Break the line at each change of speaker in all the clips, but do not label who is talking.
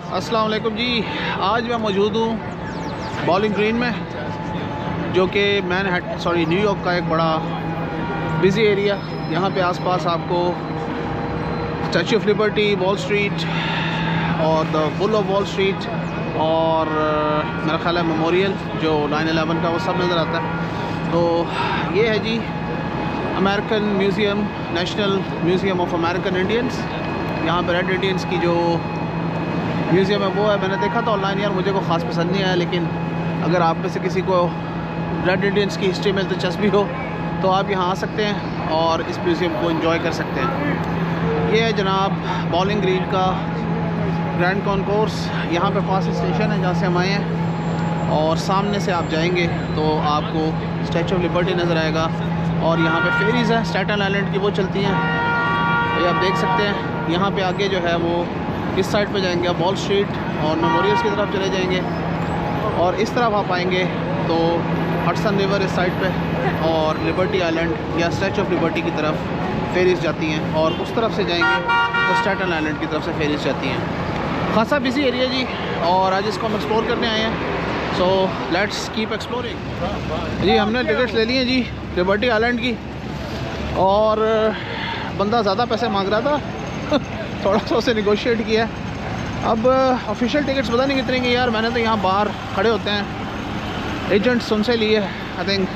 अस्सलाम वालेकुम जी। आज मैं मौजूद हूँ बॉलिंग ग्रीन में, जो कि न्यूयॉर्क का एक बड़ा बिज़ी एरिया। यहाँ पे आसपास आपको Statue of Liberty, Wall Street और the bull of Wall Street और मेरा ख्याल है मेमोरियल जो 9/11 का, वो सब नज़र आता है। तो ये है जी American Museum, National Museum of American Indians. यहाँ पर रेड इंडियंस की जो म्यूज़ियम है वो है। मैंने देखा था ऑनलाइन यार, मुझे को ख़ास पसंद नहीं आया, लेकिन अगर आप में से किसी को रेड इंडियंस की हिस्ट्री में दिलचस्पी हो तो आप यहाँ आ सकते हैं और इस म्यूज़ियम को एंजॉय कर सकते हैं। ये है जनाब बॉलिंग ग्रीन का ग्रैंड कॉन्कोर्स। यहाँ पे फास्ट स्टेशन है जहाँ से हम आए हैं, और सामने से आप जाएंगे तो आपको स्टैचू ऑफ लिबर्टी नज़र आएगा। और यहाँ पे फेरीज़ हैं स्टैटन आइलैंड की, वो चलती हैं, ये आप देख सकते हैं। यहाँ पे आगे जो है वो इस साइड पे जाएंगे आप वॉल स्ट्रीट और मेमोरियल्स की तरफ चले जाएंगे, और इस तरफ आप आएंगे तो हडसन रिवर इस साइड पे और लिबर्टी आइलैंड या स्टैचू ऑफ लिबर्टी की तरफ फेरीज जाती हैं, और उस तरफ से जाएंगे तो स्टैटन आइलैंड की तरफ से फेरीज जाती हैं। खासा बिजी एरिया जी, और आज इसको हम एक्सप्लोर करने आए हैं। सो लेट्स कीप एक्सप्लोरिंग जी। हमने टिकट्स ले लिए हैं जी लिबर्टी आइलैंड की, और बंदा ज़्यादा पैसे मांग रहा था थोड़ा सा उसे निगोशिएट किया। अब ऑफिशियल टिकट्स पता नहीं कितने की यार, मैंने तो यहाँ बाहर खड़े होते हैं एजेंट्स उनसे लिए आई थिंक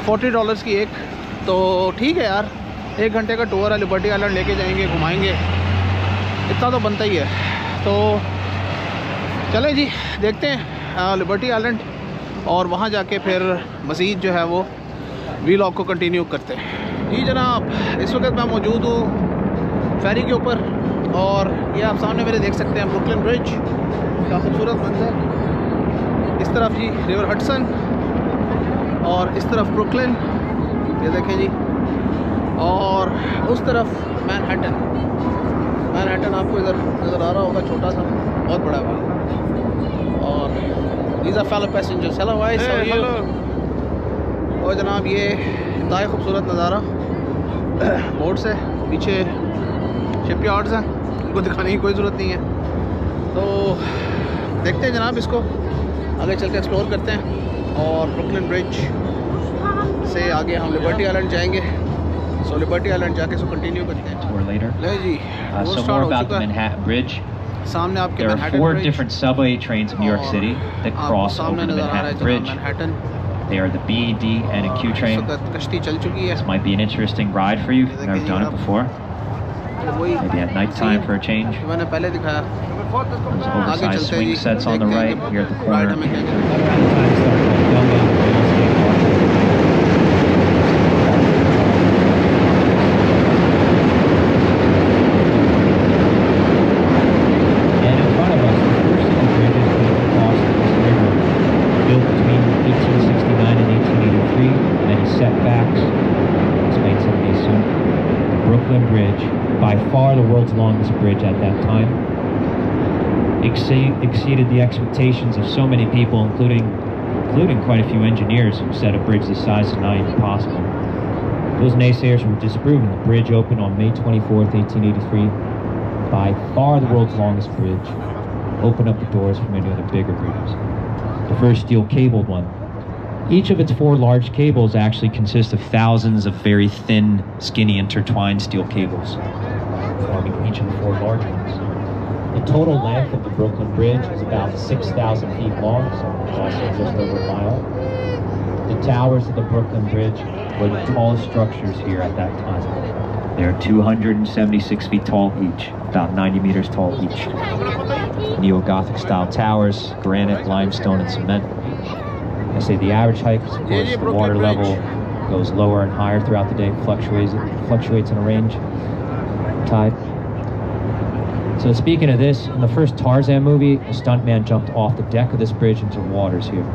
$40 की एक। तो ठीक है यार, 1 घंटे का टूर है, लिबर्टी आइलैंड लेके जाएंगे, घुमाएंगे, इतना तो बनता ही है। तो चलें जी, देखते हैं लिबर्टी आइलैंड, और वहाँ जाके फिर मज़ीद जो है वो व्लॉग को कंटिन्यू करते हैं जी। जनाब इस वक्त मैं मौजूद हूँ फेरी के ऊपर, और ये आप सामने मेरे देख सकते हैं ब्रुकलिन ब्रिज का खूबसूरत मंजर। इस तरफ जी रिवर हडसन और इस तरफ ब्रुकलिन, ये देखें जी, और उस तरफ मैनहट्टन आपको इधर नज़र आ रहा होगा, छोटा सा, बहुत बड़ा है। और these are fellow passengers, hello guys, how are you? और जनाब ये इंतहाई खूबसूरत नज़ारा बोर्ड से पीछे शिपयार्ड्स हैं, उनको दिखाने की कोई ज़रूरत नहीं है। तो देखते हैं जनाब, इसको आगे चल के एक्सप्लोर करते हैं, और ब्रुकलिन ब्रिज से आगे हम लिबर्टी आइलैंड जाएंगे। सो लिबर्टी आइलैंड जाके इसको कंटिन्यू करते हैं। ले जी,
so more about the Manhattan Bridge.
सामने आपके
There are 4 different subway trains in New York City that cross over the Manhattan Bridge. They are the B, D, and a Q train.
कश्ती चल चुकी है।
This might be an interesting ride for you if you've never done it before. Maybe at night time for a change.
मैंने पहले दिखाया।
Those oversized swing sets on the right here at the corner. The world's longest bridge at that time exceeded the expectations of so many people, including quite a few engineers who said a bridge this size is not even possible. Those naysayers were disproven. The bridge opened on May 24th, 1883. By far the world's longest bridge. Opened up the doors for many other bigger bridges. The first steel cabled one. Each of its 4 large cables actually consist of thousands of very thin, skinny, intertwined steel cables, forming each of the 4 large ones. The total length of the Brooklyn Bridge is about 6,000 feet long, so it's also just over a mile. The towers of the Brooklyn Bridge were the tallest structures here at that time. They are 276 feet tall each, about 90 meters tall each. Neo-Gothic style towers, granite, limestone, and cement. I say the average height, because of course the water level goes lower and higher throughout the day, fluctuates in a range. Tide. So speaking of this, in the first Tarzan movie, a stuntman jumped off the deck of this bridge into the waters here.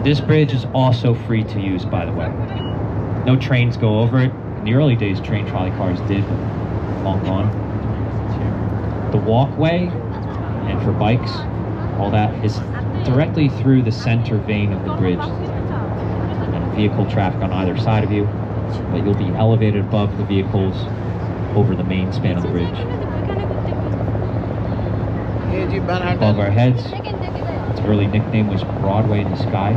This bridge is also free to use, by the way. No trains go over it. In the early days, train trolley cars did, but long gone. The walkway, and for bikes, all that is directly through the center vein of the bridge. And vehicle traffic on either side of you, but you'll be elevated above the vehicles over the main span of the bridge.
ये जी
above
Manhattan
our heads. Its early nickname was Broadway in the Sky.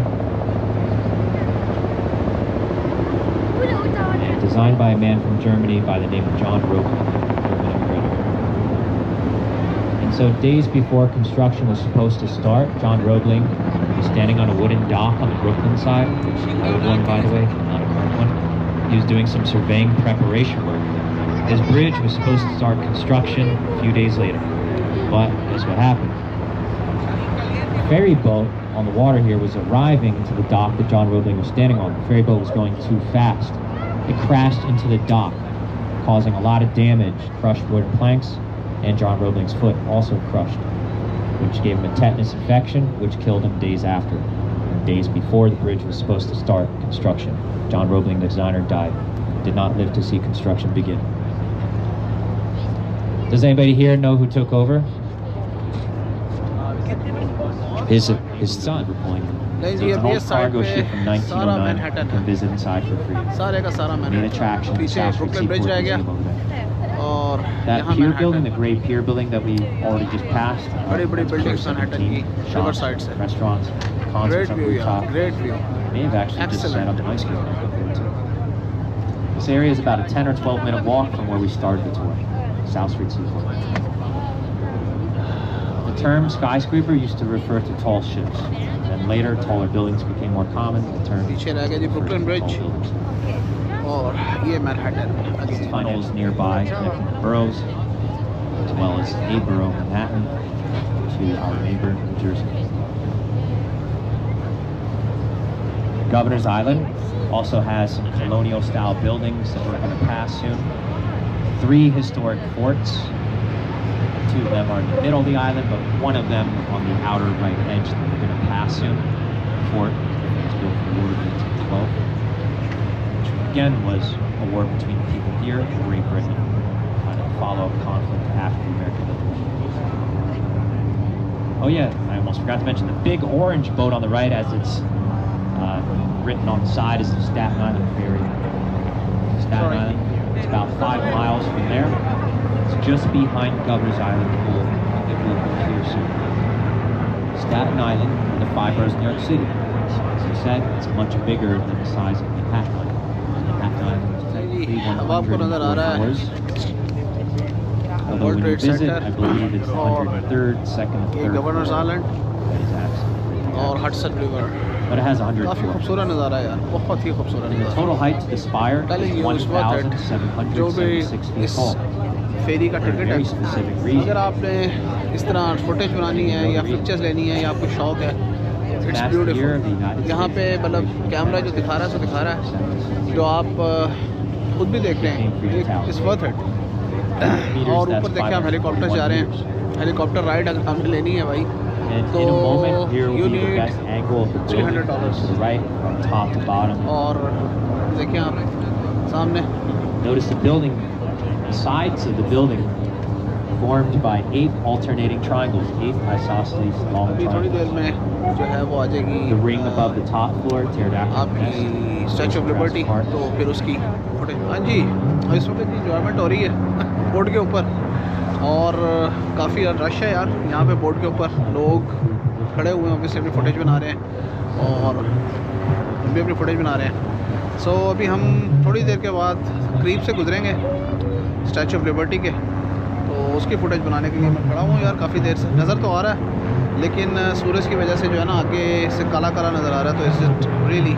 And designed by a man from Germany by the name of John Roebling, German immigrant. And so days before construction was supposed to start, John Roebling was standing on a wooden dock on the Brooklyn side, old one by the way, not a current one. He was doing some surveying preparation work. His bridge was supposed to start construction a few days later, but guess what happened? The ferry boat on the water here was arriving to the dock that John Roebling was standing on. The ferry boat was going too fast. It crashed into the dock, causing a lot of damage, crushed wooden planks, and John Roebling's foot also crushed, which gave him a tetanus infection, which killed him days after. Days before the bridge was supposed to start construction, John Roebling, the designer, died. Did not live to see construction begin. Does anybody here know who took over? His son.
नहीं
So
ji
it's an
अब ये
old
side
cargo
पे
ship from
सारा
1909. You
Manhattan
can visit inside for free.
सारे का सारा
Main
Manhattan
attraction,
पीछे
South Street
Brooklyn bridge
Seaport
रह गया
Museum over there.
और
That
यहाँ
pier building, the
Manhattan
gray pier building that we already just passed.
बड़ी बड़ी
that's
buildings
Pier
मैनहट्टन
17.
की,
Shops,
Riverside से।
restaurants, concerts
great
on
view यार
rooftop.
Great view
May have actually just set
Excellent.
up an ice cream there too. This area is about a 10 or 12 minute walk from where we started the tour, South Street Seaport. The term skyscraper used to refer to tall ships. Then later, taller buildings became more common. The term
पीछे रह गया जी Brooklyn bridge और ये Manhattan again
tunnels nearby connecting the boroughs, as well as a borough, Manhattan, to our neighbor, New Jersey. Governor's Island also has some colonial-style buildings that we're going to pass soon. 3 historic forts. 2 of them are in the middle of the island, but one of them on the outer right edge that we're going to pass soon. The fort was built for the War of 1812, which again was a war between the people here and Great Britain, kind of follow-up conflict after the American Revolution. Oh yeah, I almost forgot to mention the big orange boat on the right, as it's written on the side, is the Staten Island Ferry. Staten Island, it's about 5 miles from there. It's just behind Governor's Island Pool. It will be here soon. Staten Island, and the 5 boroughs of New York City. As I said, it's much bigger than the size of Manhattan Island. Manhattan Island is technically
अब आपको नजर आ रहा
104
है
floors. Although
World
when you
Trade
visit,
Center
I believe it's the
और
103rd, 2nd, and
ये
3rd
governors
floor.
Island
That is absolutely
और Hudson river
But it has 100
काफी
floors.
खूबसूरत नज़ारा है यार बहुत ही खूबसूरत
The
नज़ारा
total height to the spire
telling
is
you इस वक्त जो भी
1,776 feet
इस
tall.
फेरी का
For a
टिकट
very
है
specific reason.
अगर आपने इस तरह फुटेज बनानी है या पिक्चर्स लेनी है या आपको शौक है it's
Last year, the
beautiful
United
यहाँ पे
States
मतलब
Federation
कैमरा जो दिखा रहा है सो दिखा रहा है जो आप खुद भी देख रहे हैं इट्स वर्थ इट और ऊपर देखिए आप हेलीकॉप्टर जा रहे हैं हेलीकॉप्टर राइड अगर हमने लेनी है भाई
And
तो
in a moment, here
you
will be the
need
best angle of the building,
$300
to the right, from top to bottom.
और देखिए आप सामने
Notice the building, the sides of the building, formed by 8 alternating triangles, 8 isosceles long
अभी थोड़ी देर
triangles.
में जो है वो आ जाएगी
The ring above the top floor, pterodactyl
आपकी
nest,
statue of liberty
Park.
तो फिर उसकी फुटेज हाँ जी और इस वक्त इंजॉयमेंट हो रही है बोर्ड के ऊपर और काफ़ी रश है यार यहाँ पे बोर्ड के ऊपर लोग खड़े हुए हैं ऑब्वियसली अपनी फुटेज बना रहे हैं और हम भी अपनी फुटेज बना रहे हैं सो अभी हम थोड़ी देर के बाद करीब से गुजरेंगे स्टैचू ऑफ लिबर्टी के तो उसकी फुटेज बनाने के लिए मैं खड़ा हूँ यार काफ़ी देर से नज़र तो आ रहा है लेकिन सूरज की वजह से जो है ना आगे से काला काला नज़र आ रहा है तो इस इट रियली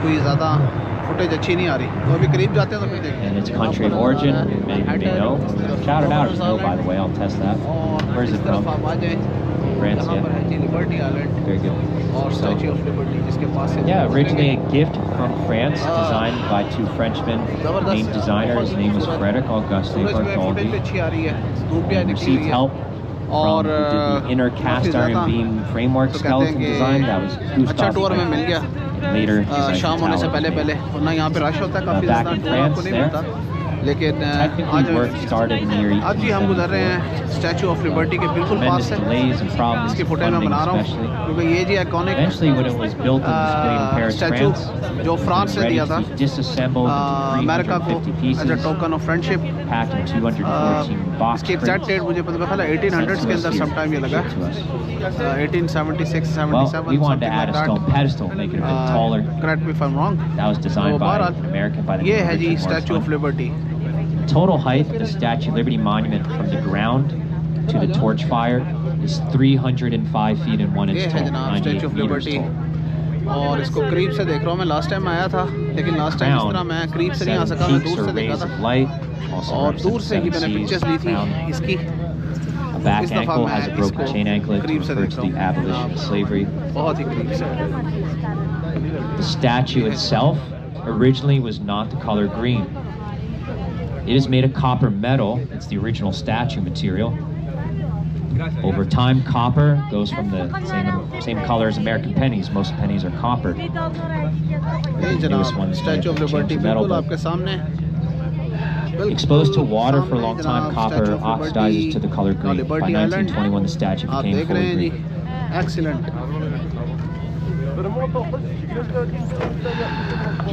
कोई ज़्यादा फुटेज अच्छी नहीं आ रही तो अभी करीब जाते हैं तो फिर देखते हैं
And its country of origin, many of you may know. Shout it out if you know, by the way, I'll test that.
और
Where's
इस
it
तरफ
from?
आप आ जाएं
France,
यहाँ पर
yeah.
है जी लिबर्टी आइलैंड
Very good.
और
So,
statue of liberty जिसके पास से
yeah, originally a gift from France,
Ah.
designed by 2 Frenchmen,
जबरदस्त
named designer. His name was Frédéric Auguste
सूरज में फुटेज
Bartholdi.
भी अच्छी आ रही है धूप भी
And
निकली
received
हुई है
help
और
from who did the inner
काफ़ी
cast iron
ज़्यादा
beam framework
तो कहते हैं
skeleton design. That was
कि अच्छा
Gustave
टूर में मिल गया
Eiffel. Later, designed
शाम
the
होने से
tower
पहले
was
पहले
made.
वरना यहाँ पे रश होता है काफ़ी
Back
ज़्यादा
in
टूर आपको
France
नहीं
there.
मिलता लेकिन
Technically, work
आज
started in the year
आज जी हम गुजर रहे
1877.
हैं स्टैचू ऑफ लिबर्टी के बिल्कुल पास
Tremendous
से
delays and problems,
इसकी फुटेज मैं
funding
बना रहा हूँ
especially.
क्योंकि ये जी iconic
Eventually, when it was built and displayed in Paris,
statue
France,
जो फ्रांस ने
ready
दिया
to
था
be disassembled into
अमेरिका को
350
as a
pieces,
token of friendship
packed in 214 box
इसकी एग्जैक्ट
prints
डेट मुझे पता है 1800s के अंदर सम टाइम ये लगा,
shipped to us.
1876,
Well,
77,
we wanted to
something
add
like
a stone
that.
pedestal, make it a bit taller.
Correct me if I'm wrong.
That was designed
तो
by
बहरहाल
an American by the
ये
name
है
of
जी
Richard
statue of
Morrison.
Liberty.
Total height of the Statue of Liberty monument from the ground to the torch fire is 305 feet and 1
ये
inch
है
tall,
जनाब
98
statue of
meters
liberty,
tall.
और इसको करीब से देख रहा हूँ मैं। लास्ट टाइम आया था लेकिन लास्ट टाइम इस तरह मैं करीब से नहीं आ
7
सका, मैं
peaks
दूर
or
से देखा
rays
था
of light, also
और दूर
represents
से ही
7
मैंने
seas,
पिक्चर्स ली थी
crown.
इसकी।
A back
इस दफ़ा
ankle
मैं
has a broken
इसको
chain anklet to
करीब से
refer
देख
to
रहा
the
हूँ
abolition of slavery.
बहुत ही करीब से।
The statue itself originally was not the color green. It is made of copper metal. It's the original statue material. Over time, copper goes from the same color as American pennies. Most pennies are copper.
ये
Newest
जनाब
ones
statue of
change
liberty
the metal,
बिल्कुल
but
आपके सामने।
exposed to water for a long
सामने
time,
जनाब
copper
Statue of Liberty
oxidizes to the color
का
green. By
liberty island
1921, the statue
आप
became
देख रहे
fully
हैं जी।
green.
एक्सीलेंट।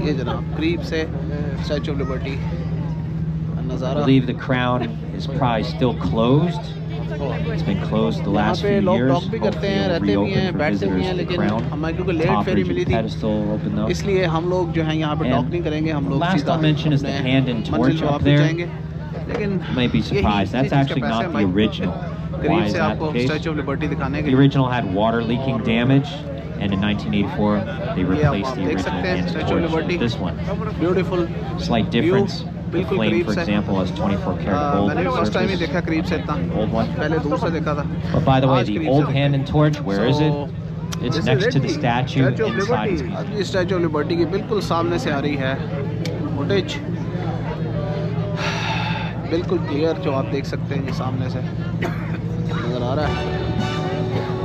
ये जनाब करीब से स्टैचू ऑफ लिबर्टी
I
नज़ारा।
believe the crown is probably still closed. It's been closed the
यहाँ
last
पे
few
लोग
years.
डॉक भी करते हैं,
Hopefully
रहते
it'll
भी हैं,
reopen for
बैठते भी
visitors
हैं,
to the
लेकिन
crown.
हमें क्योंकि लेट
Top
फेरी मिली
region
थी
pedestal opened up.
इसलिए हम लोग जो है यहाँ पे डॉक
And
नहीं करेंगे, हम लोग
last
सीधा
I'll mention is the
अपने
hand and
मंजिल
torch
पे
up
वापस
there.
जाएंगे। लेकिन
You might be surprised. That's actually not the original. Why
करीब
is
से
that
आपको
the case?
Statue of liberty दिखाने के
The
लिए
original had water leaking damage, and in 1984 they
ये आप
replaced the
देख
original
सकते हैं
hand and
statue of
torch
liberty.
with this one.
Beautiful
Slight difference. The
बिल्कुल
flame,
करीब
for
से।
example, has 24 karat gold
मैंने भी फर्स्ट टाइम ही
surface.
देखा करीब से इतना,
Old one.
पहले दूर से देखा था।
But by the way,
आज
the
करीब
old
से
hand and torch, where is
So,
it? It's
this
next
is
to
it
the
ji,
statue
Statue of
inside
Liberty।
its case.
अब ये स्टैचू ऑफ लिबर्टी की बिल्कुल सामने से आ रही है फुटेज, बिल्कुल क्लियर जो आप देख सकते हैं, ये सामने से नज़र आ रहा है।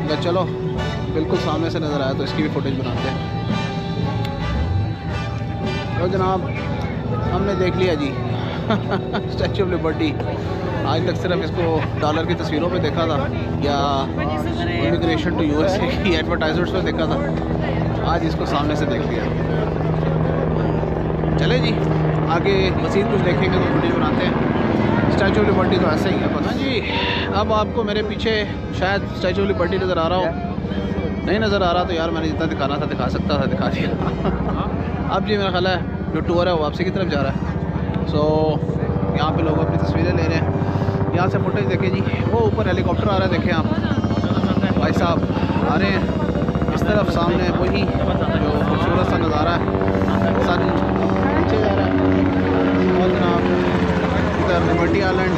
तो चलो बिल्कुल सामने से नज़र आया तो इसकी भी फुटेज बनाते हैं। तो जनाब हमने देख लिया जी स्टैचू ऑफ लिबर्टी। आज तक सिर्फ इसको डॉलर की तस्वीरों पे देखा था या इमिग्रेशन टू यूएसए की एडवर्टाइजमेंट्स पे देखा था, आज इसको सामने से देख लिया। चले जी आगे मज़ीद कुछ देखेंगे तो वीडियो बनाते हैं। स्टैचू ऑफ लिबर्टी तो ऐसे ही है पता जी। अब आपको मेरे पीछे शायद स्टैचू ऑफ लिबर्टी नज़र आ रहा हो, नहीं नज़र आ रहा तो यार मैंने जितना दिखाना था दिखा सकता था दिखा दिया। अब जी मेरा ख्याल है जो टूर है वो वापसी की तरफ जा रहा है। सो यहाँ पे लोग अपनी तस्वीरें ले रहे हैं। यहाँ से फुटेज देखें जी, वो ऊपर हेलीकॉप्टर आ रहा है, देखें आप भाई साहब आ रहे हैं इस तरफ सामने, वही जो खूबसूरत सा नज़ारा है, सन नीचे जा रहा है और जनाब इधर लिबर्टी आइलैंड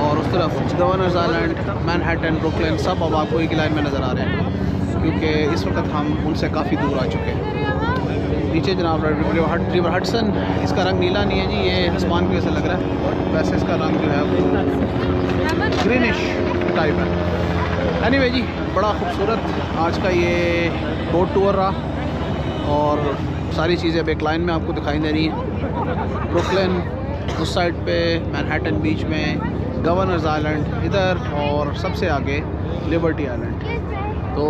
और उस तरफ गवर्नर्स आइलैंड, मैनहट्टन, ब्रुकलिन सब अब आपको एक लाइन में नज़र आ रहे हैं क्योंकि इस वक्त हम उनसे काफ़ी दूर आ चुके हैं। नीचे जनाब रिवर हडसन, इसका रंग नीला नहीं है जी, ये आसमान की वजह से लग रहा है, वैसे इसका रंग जो है वो ग्रीनिश टाइप है। एनीवे जी बड़ा खूबसूरत आज का ये बोट टूर रहा और सारी चीज़ें अब एक लाइन में आपको दिखाई दे रही हैं। ब्रुकलिन उस साइड पे, मैनहट्टन बीच में, गवर्नर्स आइलैंड इधर और सबसे आगे लिबर्टी आइलैंड। तो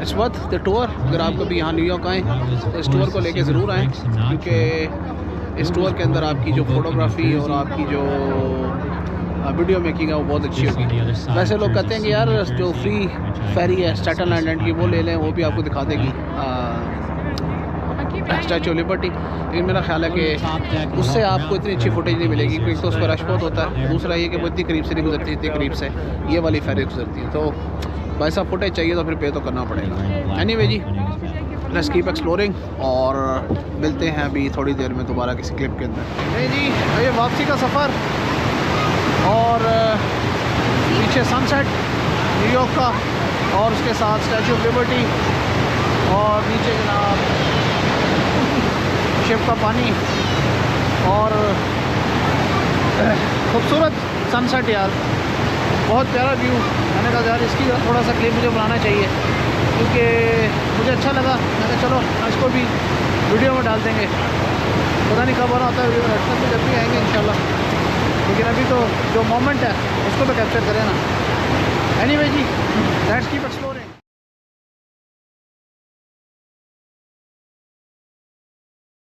इट्स वर्थ द टूर। अगर आप कभी यहाँ न्यूयॉर्क आएँ तो इस टूर को लेके ज़रूर आएँ क्योंकि इस टूर के अंदर आपकी जो फ़ोटोग्राफ़ी और आपकी जो वीडियो मेकिंग है वो बहुत अच्छी होगी। वैसे लोग कहते हैं कि यार जो फ्री फेरी है स्टैटन आइलैंड की वो ले लें, वो भी आपको दिखा देगी स्टैचू ऑफ लिबर्टी, लेकिन मेरा ख्याल है कि उससे आपको इतनी अच्छी फुटेज नहीं मिलेगी क्योंकि तो उस पर रश बहुत होता है, दूसरा ये कि वो इतनी करीब से नहीं गुजरती जितनी करीब से ये वाली फेरी गुजरती है। तो भाई साहब फुटेज चाहिए तो फिर पे तो करना पड़ेगा। एनीवे जी लेट्स कीप एक्सप्लोरिंग और मिलते हैं अभी थोड़ी देर में दोबारा किसी क्लिप के अंदर। नहीं जी ये वापसी का सफ़र और पीछे सनसेट न्यूयॉर्क का और उसके साथ स्टैचू ऑफ लिबर्टी और नीचे जनाब शिप का पानी और खूबसूरत सनसेट यार, बहुत प्यारा व्यू। मैंने कहा यार इसकी थोड़ा सा क्लिप मुझे बनाना चाहिए क्योंकि मुझे अच्छा लगा। मैंने कहा चलो इसको भी वीडियो में डाल देंगे, पता नहीं कब आना होता है वीडियो में, तो जब भी आएंगे इंशाल्लाह, लेकिन अभी तो जो मोमेंट है उसको तो कैप्चर करें ना। एनीवे जी लेट्स कीप एक्सप्लोरिंग।